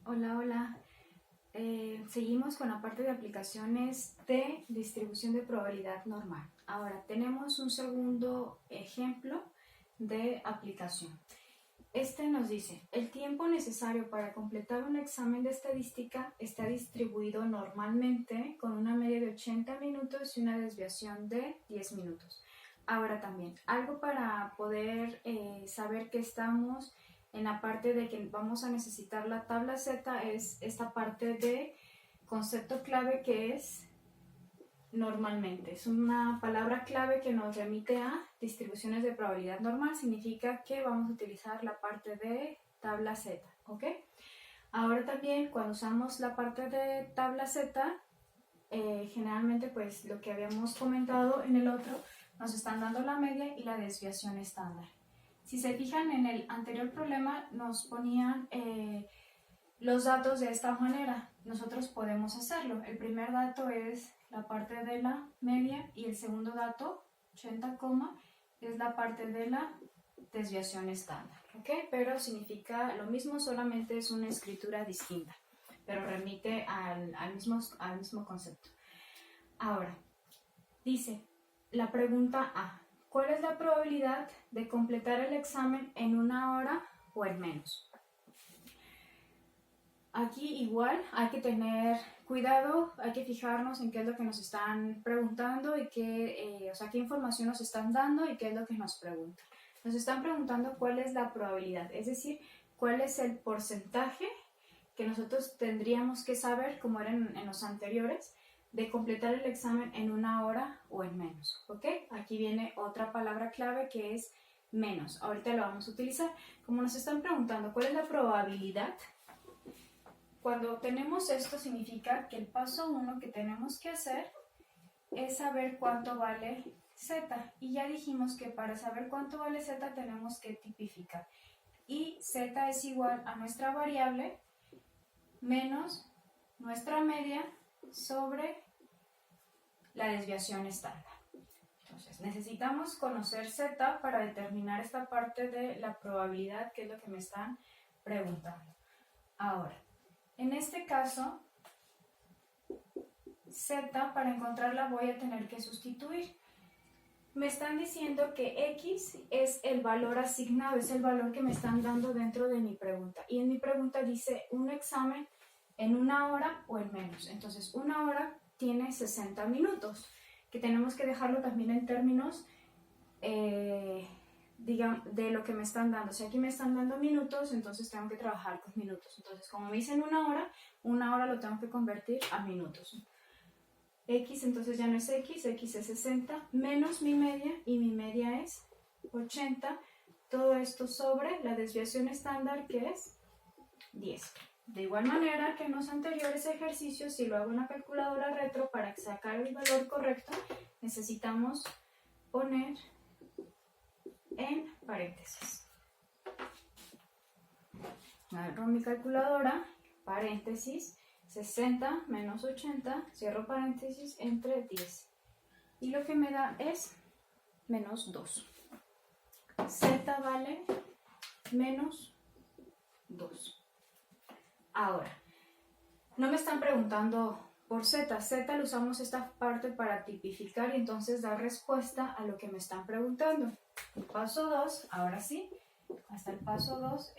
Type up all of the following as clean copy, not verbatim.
Hola, hola. Seguimos con la parte de aplicaciones de distribución de probabilidad normal. Ahora tenemos un segundo ejemplo de aplicación. Este nos dice, el tiempo necesario para completar un examen de estadística está distribuido normalmente con una media de 80 minutos y una desviación de 10 minutos. Ahora también, algo para poder saber que estamos en la parte de que vamos a necesitar la tabla Z es esta parte de concepto clave que es normalmente. Es una palabra clave que nos remite a distribuciones de probabilidad normal. Significa que vamos a utilizar la parte de tabla Z, ¿ok? Ahora también cuando usamos la parte de tabla Z, generalmente pues lo que habíamos comentado en el otro, nos están dando la media y la desviación estándar. Si se fijan en el anterior problema nos ponían los datos de esta manera. Nosotros podemos hacerlo. El primer dato es la parte de la media y el segundo dato, 80, es la parte de la desviación estándar, ¿ok? Pero significa lo mismo, solamente es una escritura distinta, pero remite al mismo concepto. Ahora, dice la pregunta A. ¿Cuál es la probabilidad de completar el examen en 1 hora o en menos? Aquí igual hay que tener cuidado, hay que fijarnos en qué es lo que nos están preguntando y qué información nos están dando y qué es lo que nos preguntan. Nos están preguntando cuál es la probabilidad, es decir, cuál es el porcentaje que nosotros tendríamos que saber, como eran en los anteriores, de completar el examen en 1 hora o en menos, ¿ok? Aquí viene otra palabra clave que es menos. Ahorita lo vamos a utilizar. Como nos están preguntando cuál es la probabilidad, cuando tenemos esto significa que el paso 1 que tenemos que hacer es saber cuánto vale Z. Y ya dijimos que para saber cuánto vale Z tenemos que tipificar. Y Z es igual a nuestra variable menos nuestra media sobre la desviación estándar. Entonces, necesitamos conocer Z para determinar esta parte de la probabilidad, que es lo que me están preguntando. Ahora, en este caso, Z, para encontrarla voy a tener que sustituir. Me están diciendo que X es el valor asignado, es el valor que me están dando dentro de mi pregunta. Y en mi pregunta dice un examen en 1 hora o en menos. Entonces, 1 hora tiene 60 minutos, que tenemos que dejarlo también en términos de lo que me están dando. Si aquí me están dando minutos, entonces tengo que trabajar con minutos. Entonces, como me dicen 1 hora lo tengo que convertir a minutos. X entonces ya no es X es 60, menos mi media, y mi media es 80. Todo esto sobre la desviación estándar, que es 10. De igual manera que en los anteriores ejercicios, si lo hago en la calculadora retro, para sacar el valor correcto, necesitamos poner en paréntesis. Agarro mi calculadora, paréntesis, 60 menos 80, cierro paréntesis, entre 10. Y lo que me da es menos 2. Z vale menos 2. Ahora, no me están preguntando por Z. Z lo usamos esta parte para tipificar y entonces dar respuesta a lo que me están preguntando. El paso 2, ahora sí, hasta el paso 2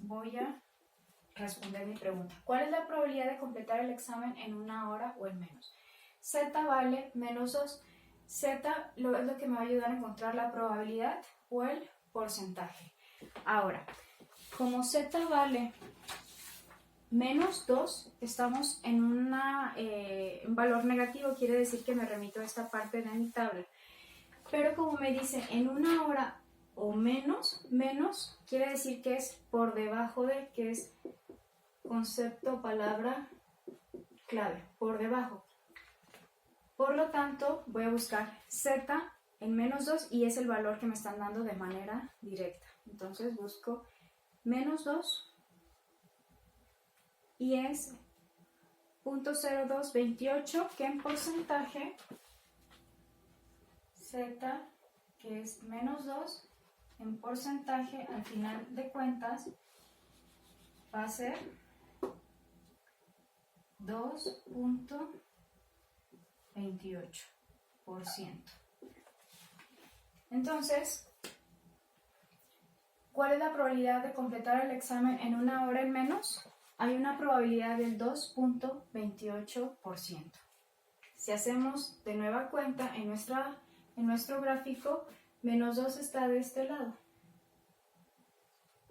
voy a responder mi pregunta. ¿Cuál es la probabilidad de completar el examen en 1 hora o en menos? Z vale menos 2. Z es lo que me va a ayudar a encontrar la probabilidad o el porcentaje. Ahora, como Z vale menos 2, estamos en un valor negativo, quiere decir que me remito a esta parte de mi tabla. Pero como me dice en 1 hora o menos, menos quiere decir que es por debajo de, que es concepto, palabra clave, por debajo. Por lo tanto, voy a buscar Z en menos 2 y es el valor que me están dando de manera directa. Entonces busco menos 2 y es 0.0228, que en porcentaje Z, que es menos 2, en porcentaje al final de cuentas va a ser 2.28%. Entonces, ¿cuál es la probabilidad de completar el examen en una hora en menos? Hay una probabilidad del 2.28%. Si hacemos de nueva cuenta en nuestro gráfico, menos 2 está de este lado.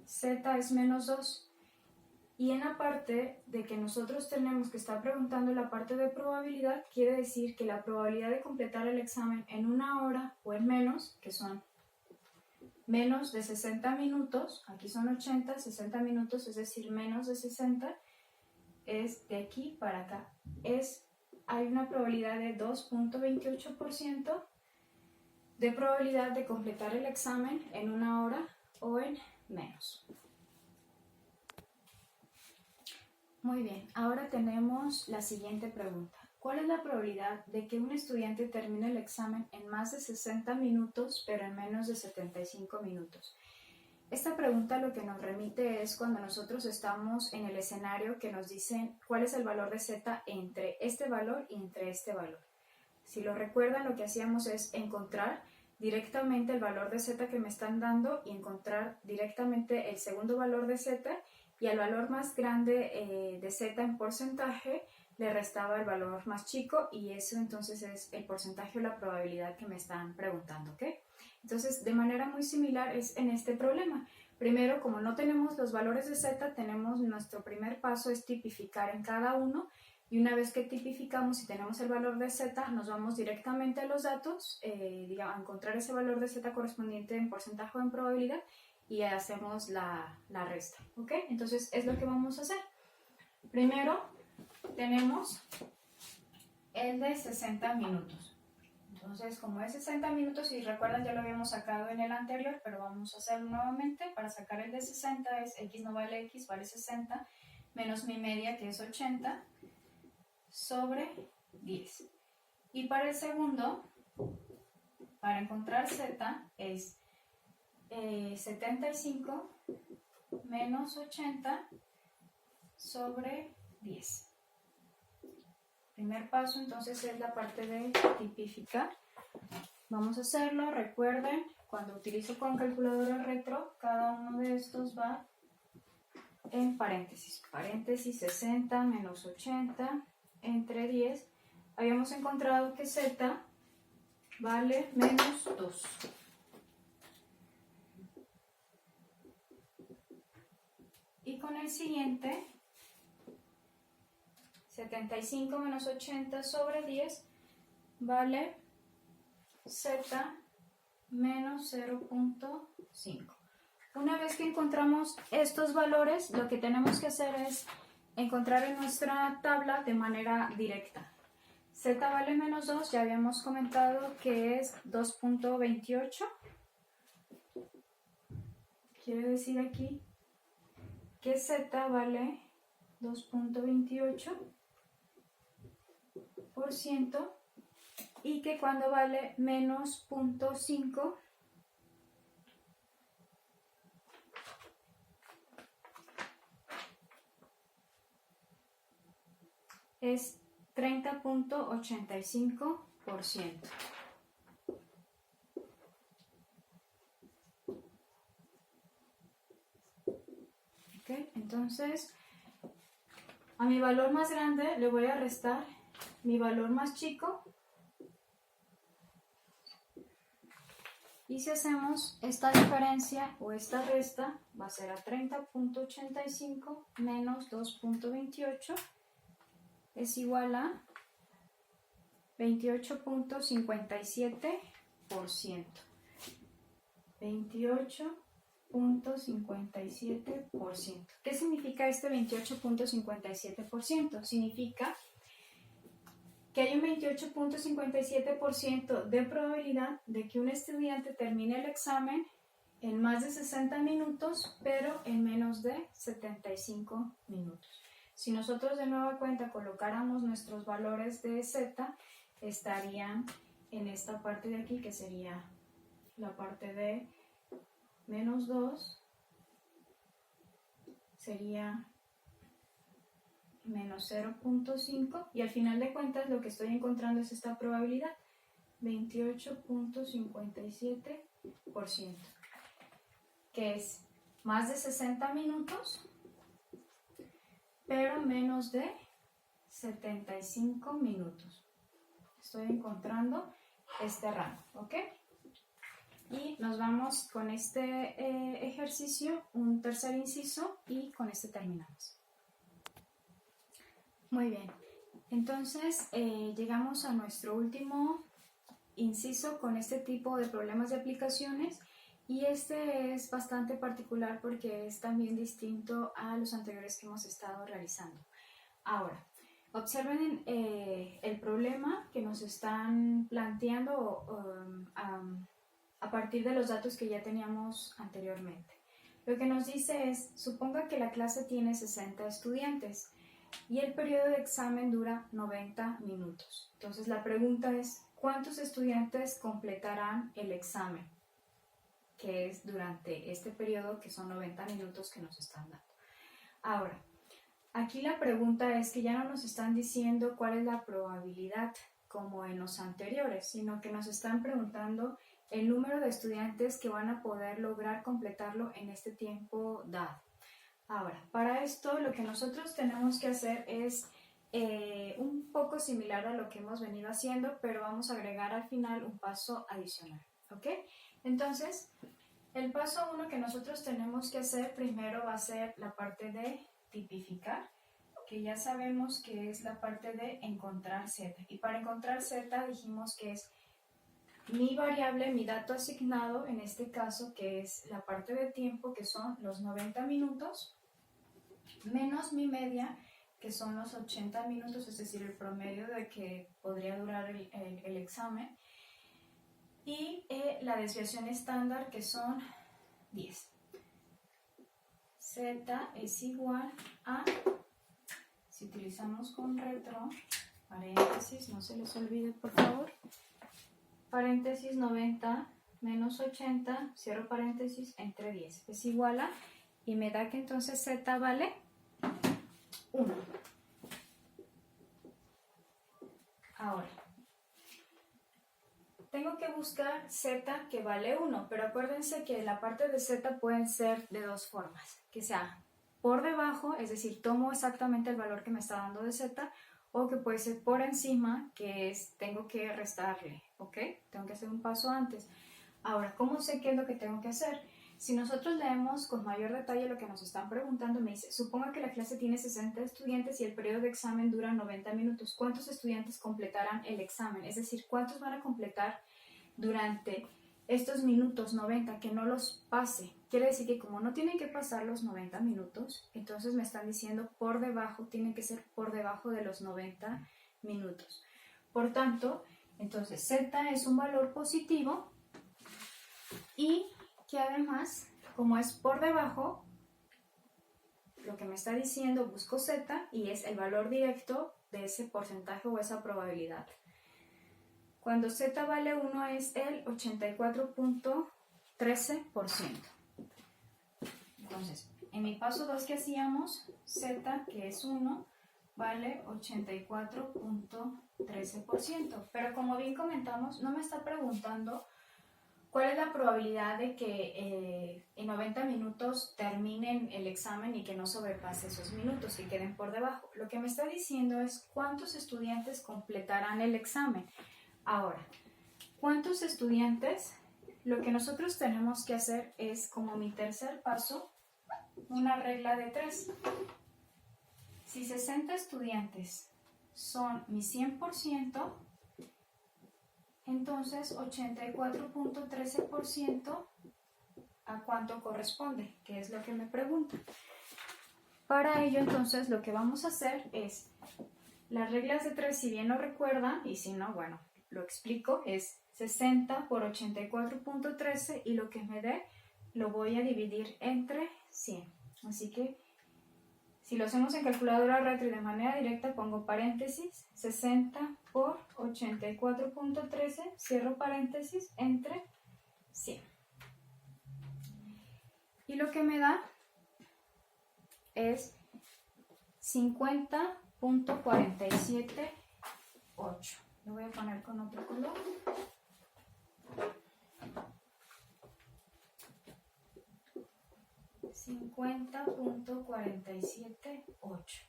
Z es menos 2. Y en la parte de que nosotros tenemos que estar preguntando la parte de probabilidad, quiere decir que la probabilidad de completar el examen en una hora o en menos, que son menos de 60 minutos, aquí son 80, 60 minutos, es decir, menos de 60, es de aquí para acá. Hay una probabilidad de 2.28% de probabilidad de completar el examen en una hora o en menos. Muy bien, ahora tenemos la siguiente pregunta. ¿Cuál es la probabilidad de que un estudiante termine el examen en más de 60 minutos, pero en menos de 75 minutos? Esta pregunta lo que nos remite es cuando nosotros estamos en el escenario que nos dicen cuál es el valor de Z entre este valor y entre este valor. Si lo recuerdan, lo que hacíamos es encontrar directamente el valor de Z que me están dando y encontrar directamente el segundo valor de Z, y al valor más grande de Z en porcentaje le restaba el valor más chico, y eso entonces es el porcentaje o la probabilidad que me están preguntando, ¿ok? Entonces, de manera muy similar es en este problema. Primero, como no tenemos los valores de Z, nuestro primer paso es tipificar en cada uno, y una vez que tipificamos y tenemos el valor de Z, nos vamos directamente a los datos, a encontrar ese valor de Z correspondiente en porcentaje o en probabilidad, y hacemos la resta, ¿ok? Entonces es lo que vamos a hacer. Primero tenemos el de 60 minutos. Entonces, como es 60 minutos, si recuerdan ya lo habíamos sacado en el anterior, pero vamos a hacerlo nuevamente. Para sacar el de 60 es x no vale x, vale 60, menos mi media, que es 80, sobre 10. Y para el segundo, para encontrar z, es 75 menos 80 sobre 10. Primer paso entonces es la parte de tipificar. Vamos a hacerlo. Recuerden, cuando utilizo con calculadora retro, cada uno de estos va en paréntesis. Paréntesis 60 menos 80 entre 10. Habíamos encontrado que z vale menos 2. Y con el siguiente, 75 menos 80 sobre 10 vale z menos 0.5. Una vez que encontramos estos valores, lo que tenemos que hacer es encontrar en nuestra tabla de manera directa. Z vale menos 2, ya habíamos comentado que es 2.28. Quiere decir aquí que Z vale 2.28% y que cuando vale menos 0.5 es 30.85%. Entonces, a mi valor más grande le voy a restar mi valor más chico. Y si hacemos esta diferencia o esta resta, va a ser a 30.85 menos 2.28 es igual a 28.57%. 28.57%. ¿Qué significa este 28.57%? Significa que hay un 28.57% de probabilidad de que un estudiante termine el examen en más de 60 minutos, pero en menos de 75 minutos. Si nosotros de nueva cuenta colocáramos nuestros valores de Z, estarían en esta parte de aquí, que sería la parte de menos 2, sería menos 0.5 y al final de cuentas lo que estoy encontrando es esta probabilidad, 28.57%, que es más de 60 minutos, pero menos de 75 minutos. Estoy encontrando este rango, ¿ok? Y nos vamos con este ejercicio, un tercer inciso, y con este terminamos. Muy bien, entonces llegamos a nuestro último inciso con este tipo de problemas de aplicaciones, y este es bastante particular porque es también distinto a los anteriores que hemos estado realizando. Ahora, observen el problema que nos están planteando a partir de los datos que ya teníamos anteriormente. Lo que nos dice es, suponga que la clase tiene 60 estudiantes y el periodo de examen dura 90 minutos. Entonces la pregunta es, ¿cuántos estudiantes completarán el examen? Que es durante este periodo, que son 90 minutos que nos están dando. Ahora, aquí la pregunta es que ya no nos están diciendo cuál es la probabilidad como en los anteriores, sino que nos están preguntando el número de estudiantes que van a poder lograr completarlo en este tiempo dado. Ahora, para esto lo que nosotros tenemos que hacer es un poco similar a lo que hemos venido haciendo, pero vamos a agregar al final un paso adicional, ¿ok? Entonces, el paso 1 que nosotros tenemos que hacer primero va a ser la parte de tipificar, que ya sabemos que es la parte de encontrar z. Y para encontrar z dijimos que es mi variable, mi dato asignado, en este caso que es la parte de tiempo, que son los 90 minutos, menos mi media, que son los 80 minutos, es decir, el promedio de que podría durar el examen, y la desviación estándar, que son 10. Z es igual a, si utilizamos con retro, paréntesis, no se les olvide por favor, paréntesis 90 menos 80, cierro paréntesis, entre 10, es igual a, y me da que entonces Z vale 1. Ahora, tengo que buscar Z que vale 1, pero acuérdense que la parte de Z pueden ser de dos formas, que sea por debajo, es decir, tomo exactamente el valor que me está dando de Z, o que puede ser por encima, que es, tengo que restarle, ¿ok? Tengo que hacer un paso antes. Ahora, ¿cómo sé qué es lo que tengo que hacer? Si nosotros leemos con mayor detalle lo que nos están preguntando, me dice, suponga que la clase tiene 60 estudiantes y el periodo de examen dura 90 minutos. ¿Cuántos estudiantes completarán el examen? Es decir, ¿cuántos van a completar durante estos minutos 90, que no los pase? Quiere decir que como no tienen que pasar los 90 minutos, entonces me están diciendo por debajo, tienen que ser por debajo de los 90 minutos. Por tanto, entonces Z es un valor positivo, y que además, como es por debajo, lo que me está diciendo, busco Z y es el valor directo de ese porcentaje o esa probabilidad. Cuando Z vale 1 es el 84.13%. Entonces, en mi paso 2 que hacíamos, Z, que es 1, vale 84.13%. Pero como bien comentamos, no me está preguntando cuál es la probabilidad de que en 90 minutos terminen el examen y que no sobrepase esos minutos, que queden por debajo. Lo que me está diciendo es cuántos estudiantes completarán el examen. Ahora, ¿cuántos estudiantes? Lo que nosotros tenemos que hacer es, como mi tercer paso, una regla de 3. Si 60 estudiantes son mi 100%, entonces 84.13% ¿a cuánto corresponde? Que es lo que me pregunta. Para ello, entonces, lo que vamos a hacer es las reglas de 3, si bien lo recuerdan, y si no, bueno, lo explico, es 60 por 84.13 y lo que me dé lo voy a dividir entre 100. Así que si lo hacemos en calculadora retro y de manera directa, pongo paréntesis 60 por 84.13, cierro paréntesis, entre 100. Y lo que me da es 50.478. Lo voy a poner con otro color. $50.478.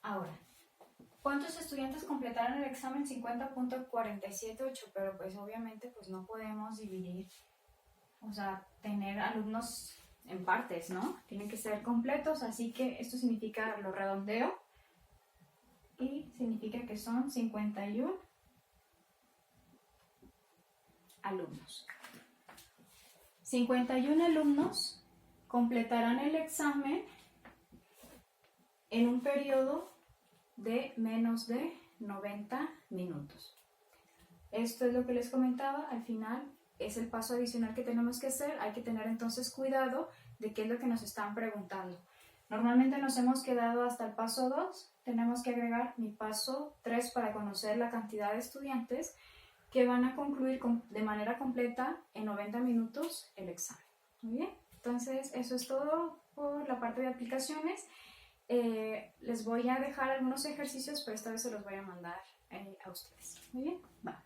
Ahora, ¿cuántos estudiantes completaron el examen? 50.478, pero pues obviamente pues no podemos dividir, o sea, tener alumnos en partes, ¿no? Tienen que ser completos, así que esto significa, lo redondeo, y significa que son 51 alumnos. 51 alumnos completarán el examen en un periodo de menos de 90 minutos. Esto es lo que les comentaba, al final es el paso adicional que tenemos que hacer. Hay que tener entonces cuidado de qué es lo que nos están preguntando. Normalmente nos hemos quedado hasta el paso 2, tenemos que agregar mi paso 3 para conocer la cantidad de estudiantes que van a concluir de manera completa en 90 minutos el examen. Muy bien, entonces eso es todo por la parte de aplicaciones. Les voy a dejar algunos ejercicios, pero esta vez se los voy a mandar a ustedes. Muy bien, va.